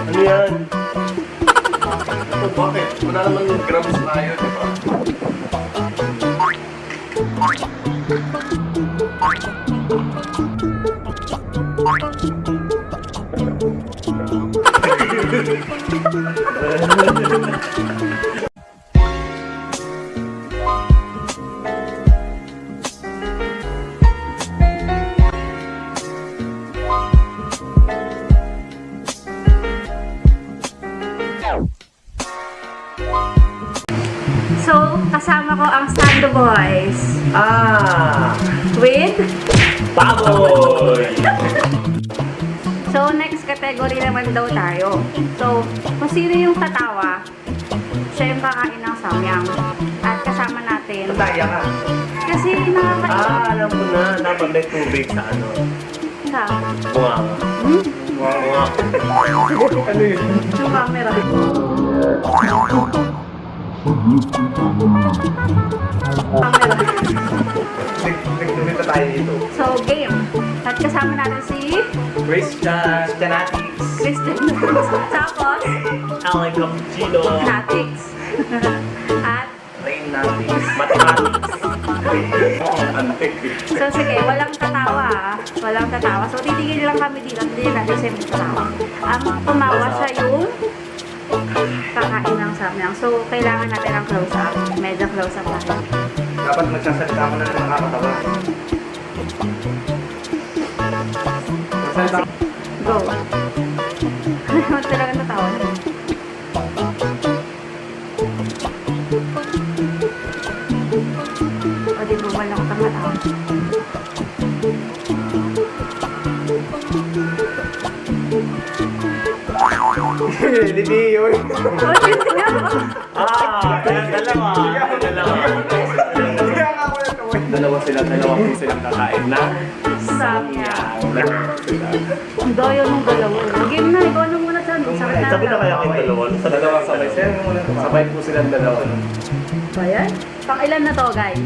Ano yan? Ito, bakit? Wala naman yung grams tayo, di ba? So, kasama ko ang Sando Boys. With? Baboy! So, next category naman daw tayo. So, kung sino yung tatawa, siya yung kakain ng samyang. At kasama natin. Mataya ka. Kasi nakakaiyak. Alam ko na. Dapat may tubig sa ano. Sa? Bunga nga. Bunga. Ano yun? Yung camera. Camera. Nagtumita tayo dito. So, game. At kasama natin si Christian Janatics. Christian. Tapos, Alan Cappuccino. Natix. At, Rain Natics. Mathematics. so sige, walang tatawa ah. Walang tatawa. So, titigil lang kami dito. Hindi natin siya yung tatawa. Ang tumawa siya yung kakain ng samyang. So, kailangan natin ang close-up. Medyo close-up natin. Dapat magsasalita ko na nakakatawa. Go. Ano talaga natawa? O, di bumal ako tama-tawa. Hindi yun. O, yun nga. Dalawa. Dalawa po silang kakain na Samyang. Ang daya nung dalawa. Game na, ikaw ano muna dyan. Sakit na. Sabi na kaya kayong dalawa. Sa dalawa sabay. Sabay po silang dalawa. Ba yan? Pang ilan na to, guys?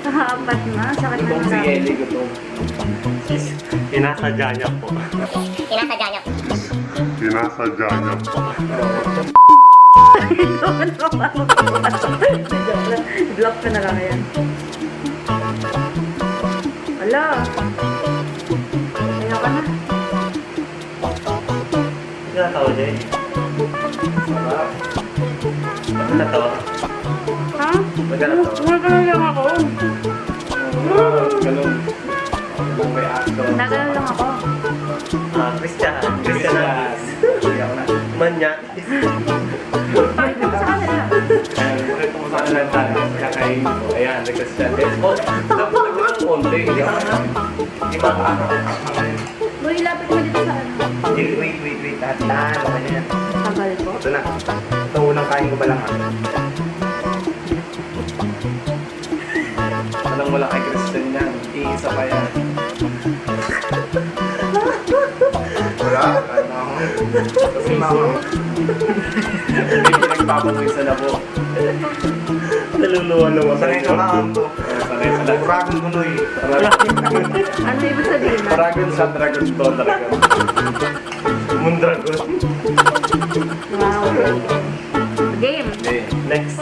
Apat na. Sakit na Itong si na. Ellie ko to. Pinasadya niya po. Sinasadya niya po. Block ko na lang yan. Wala. Ayaw ka na. Natawa niya eh. Natawa. Ha? Magkatawa. Nagano lang ako. Ganun. May actor. Nagano lang ako. Christian. Manya. Ay, dito sa kanila. Ayan, kung saan lang tayo. Kakain ko. Ayan, nag-Christian. Oh, dapat naglang konti. Hindi ka na. Di ba? Uy, lapit mo dito sa ano. Wait. Tahan. Okay na yan. Tagal ko. Ito na. Ito unang kain ko pa lang. Alam mo lang kay Christian yan. Iisa pa yan. Wala? Kasi mama. Hindi pinagpapawisan na po. Naluluwa naman. Sanay ka na ako. Sanay ka na. Paragon ko noy. Ano ibig sabihin na? Paragon sa dragon to talaga. Mundragon. Wow. Game. Okay, next.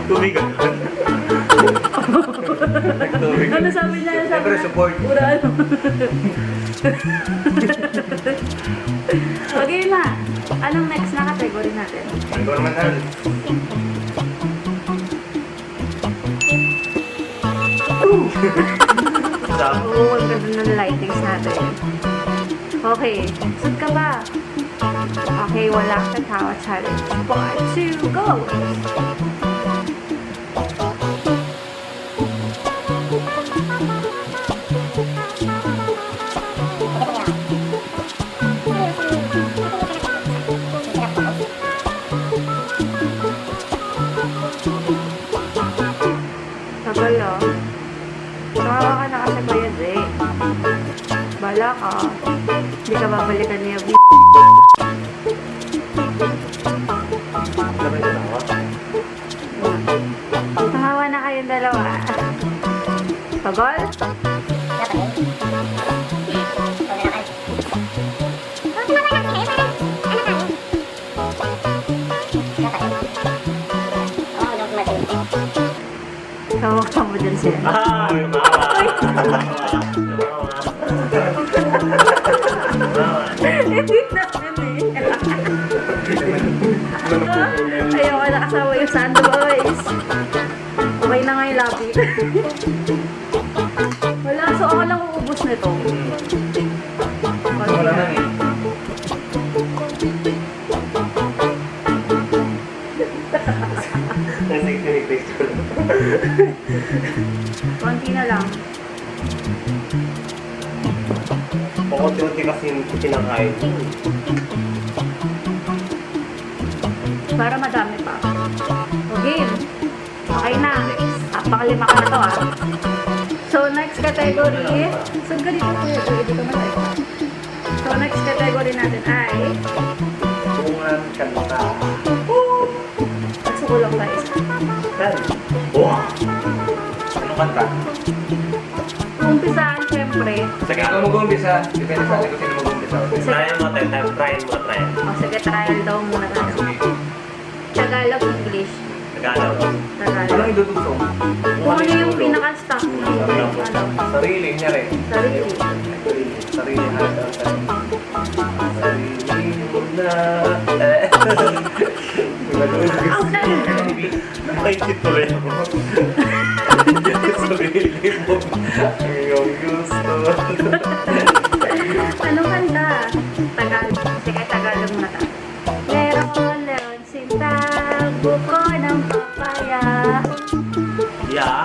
Tubig. Tubig. Ano sabi niya? Ano sabi Siyempre, niya? support. Pura ano? Okay na. Anong next na category natin? Ikaw naman na. Oo, ang ganda ng lightings natin. Okay. Sud ka ba? Okay, walang tatawa challenge. Part 2, go! Tagal ah. Kawawa ka na kasi Kuya Dre. Bala ka. Hindi ka babalikan niya. Tumawa na kayong dalawa. Pagol? din sila. Hindi namin eh. Ayoko na kasama yung sandboys. Okay na nga yung labi. Wala, so ako lang uubos nito. Wala na eh. Konti na lang. Pakunti-unti kasi yung kinakain. Para madami pa. Okay. Okay na. Pakalima ka na to ah. So next category. So ganito po yun. Hindi ko matay. So next category natin ay Bungan kanta. gusto ko lang guys. Wow! Anong kanta? Umpisaan syempre. Sige, ako mag-umpisa. Depende sa akin kung sino mag-umpisa. Try mo, try mo. O sige, trial daw muna tayo. Tagalog, English. Tagalog. Tagalog. Anong idudugtong? Kung ano yung pinaka-stock mo. Ano? Sarili niya rin. Sarili. Sarili handa. Sarili mo na. Ay, tuloy ako. Sarili mo. Yung gusto. Anong kanta? Tagalog. Sige, Tagalog muna tayo. Leron sinta buko ng papaya. Yeah.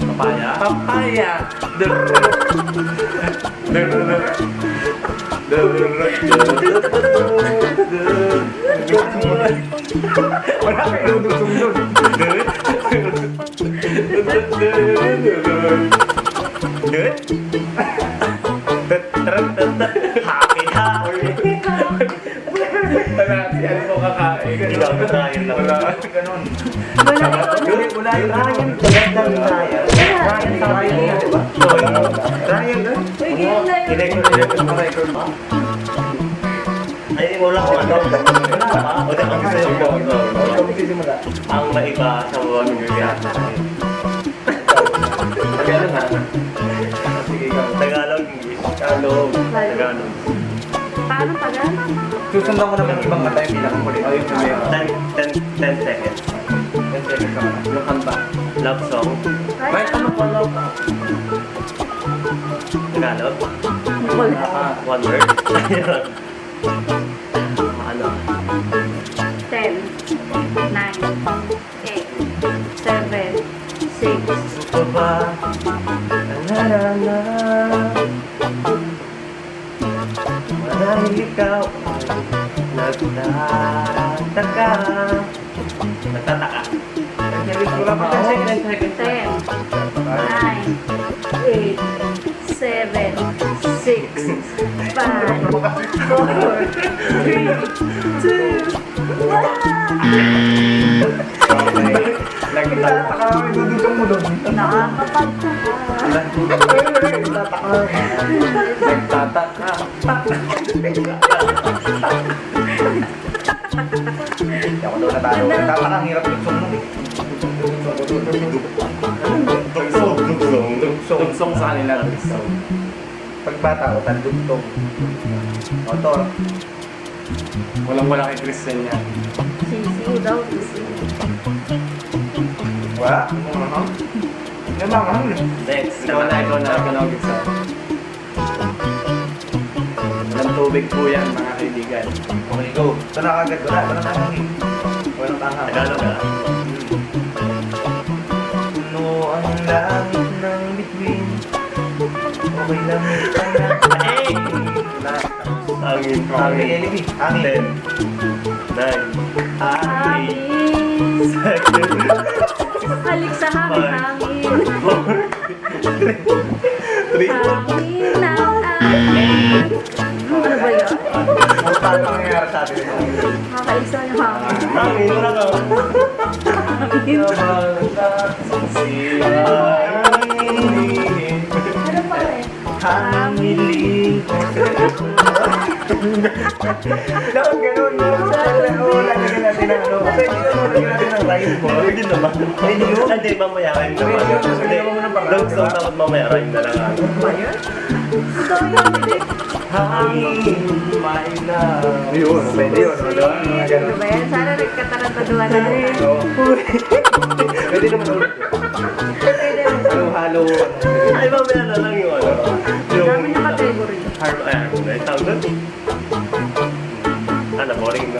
Papaya. Papaya. Papaya. Wala kayo dudugtong doon. Happy ha. Wala, yan mo kakain. Ikaw, Ryan lang. Wala, ganun. Wala ikaw na. Wala, Ryan. Ryan, Uy, ganyan na yun. record pa. Ay, wala ko ano. Wala pa. O, ang gusto yung ang maiba sa mga New Tagalog ha? Sige, ikaw. Tagalog, English. Tagalog. Tagalog. Paano tagal? Susundan ko naman ibang kanta yung pinakamulit. Ayun na yun. 10 seconds. 10 seconds lang. Yung kanta. Love song. Kahit ano pa love ka. Tagalog. Wala. One word. Ano? 10, 9, 8, 7, 6. Gusto ba? Na. Marahil ikaw nagtataka. Nagtataka. Wala pa 10 seconds. 10, 9, 8, 7, 6, 5, 4, 3, 2, 1. Nagtataka kami dudugtong mo doon. Nakakapagtaka. Nagtataka. Hindi ako doon natalo. Nagtataka ang hirap dugsong mo. Dugsong sa kanila. Pagbata o tandugtong. Motor. Walang kay Christian yan. Sisiw daw. Wala? Yan ba? Next. Ikaw na mag-isa. Walang tubig po yan, mga kaibigan. Okay, go. Ito na kagad. Walang tanghang. Walang tanghang. Tagalog ah. Puno ang langit ng bituin. Okay lang ito na. Hangin. Hangin. Hangin. 10, 9, Hangin. 7, Halik sa hangin-hangin. 3, Hangin ng hangin. Ano ba yun? Paano nangyayari sa atin ito? Kakaisa yung hangin. hangin. Wala ka. Hangin. Ano pa eh? Hangin. Dapat ganun. Lagyan natin ng ano. Pwede yun, lagyan natin ng Try mo. Pwede naman. Hindi, mamaya kayo naman. Hindi, don't stop dapat mamaya kayo na lang. Hangin, my love. Yun, pwede yun. Diba? Mga ganun. Ano ba yan? Sana nagkatarantaduhan na rin. Oo. Pwede naman ulit. Halo-halo. Ay, mamaya na lang yung ano. Yung Dami na category. ay, tawag doon. Ano, boring na.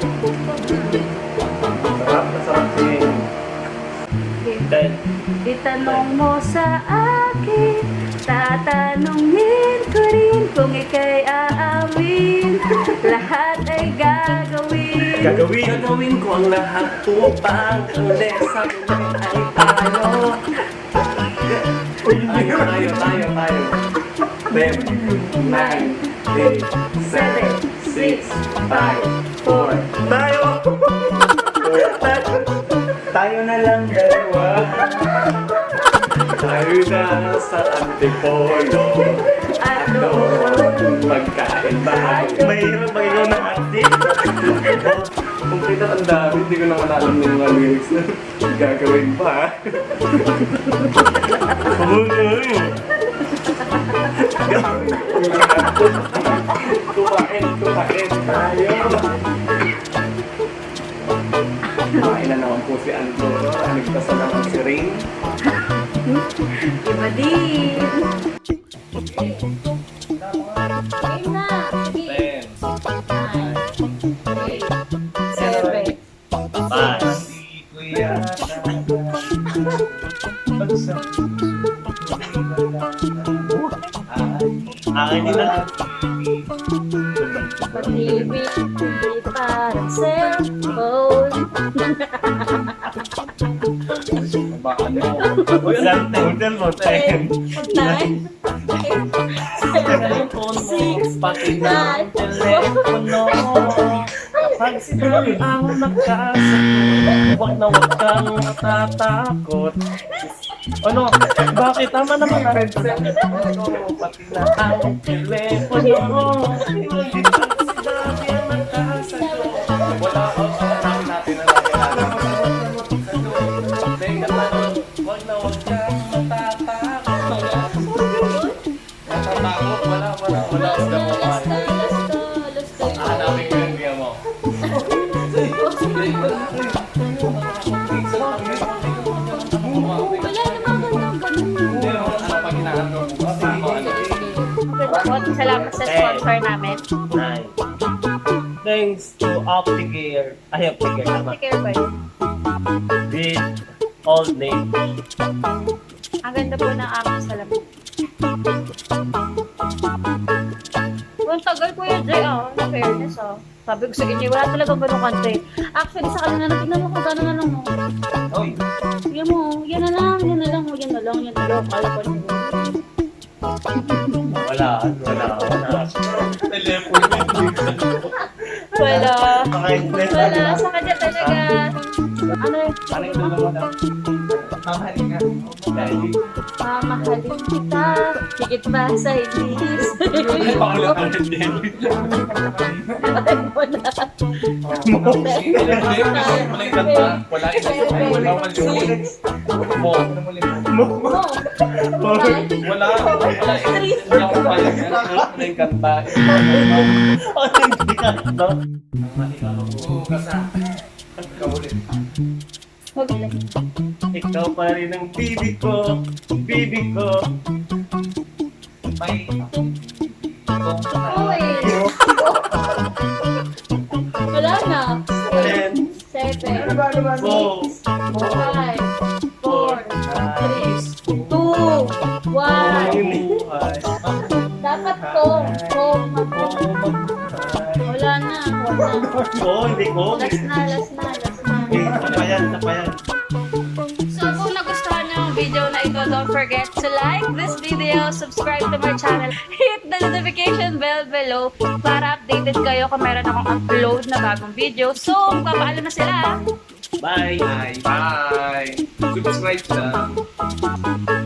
Sarap na sarap siya. Dahil, Itanong mo sa akin, tatanungin ko rin kung ika'y aamin. Lahat ay gagawin. gagawin ko ang lahat upang ang lesson ay tayo. Tayo. 10, 9, 8, 7, 6, 5, 4. Tayo! Tayo na lang dalawa. Tayo na sa antipolo. At Ano doon, pagkain ba? Mahirap magiging na acting. Kung kita ang dami, hindi ko naman alam yung mga lyrics na gagawin pa. Kumain tayo. Kumain na naman po si Antoro. Nagpasa naman si Rain. iba din. Game na. 10, 7. Pass. Akin din na. Pag-ibig, hindi parang cellphone. Isang total mo, 10. 9, 6, 5, Telepono. Pag sinabi ang nagkasagot, huwag na huwag kang matatakot. Ano? Bakit? Tama naman na. Pati na ang telepono. Hindi pag sinabi ang nagkasagot. Wala ako. Alam natin na natin. Huwag na huwag kang matatakot. Natatakot. Wala. Hanapin ko yung biya mo. Hindi naman ano pag hinahanap mo. Salamat sa sponsor namin. Nice. Thanks to Opticare. Ay, Opticare naman. Take care ba yun? With Old Navy. Ang ganda po ng aming salamin. Ang tagal ko yun, Jay, na fairness, Sabi ko sa inyo, wala talagang ganun kante. Actually, sa kanila, natignan mo kung gano'n na lang, no? Oy. Yan mo, yan na lang. Kala ko nyo. Wala. Telepono. Wala. Pakainis. Wala, sa kanya talaga. Ano yun? Ano yung dulo mo daw? Mamahalin nga. Dahil. Mamahalin kita, higit pa sa ibis. Pangulat ang din. Ay mo na. Wala yung kanta. Wala yung bawal yung mo. Wala yung kanta. Ikaw pa rin ang bibi ko. May Uy. Wala na. 10, 7, 4, 5, 4, 3, 2, 1. Dapat to. Wala na. hindi ko. Last na. Isa pa yan. So kung nagustuhan niyo ang video na ito, don't forget to like this video, subscribe to my channel, hit the notification bell below para updated kayo kung meron akong upload na bagong video. So, magpapaalam na sila. Bye. Bye. Subscribe na.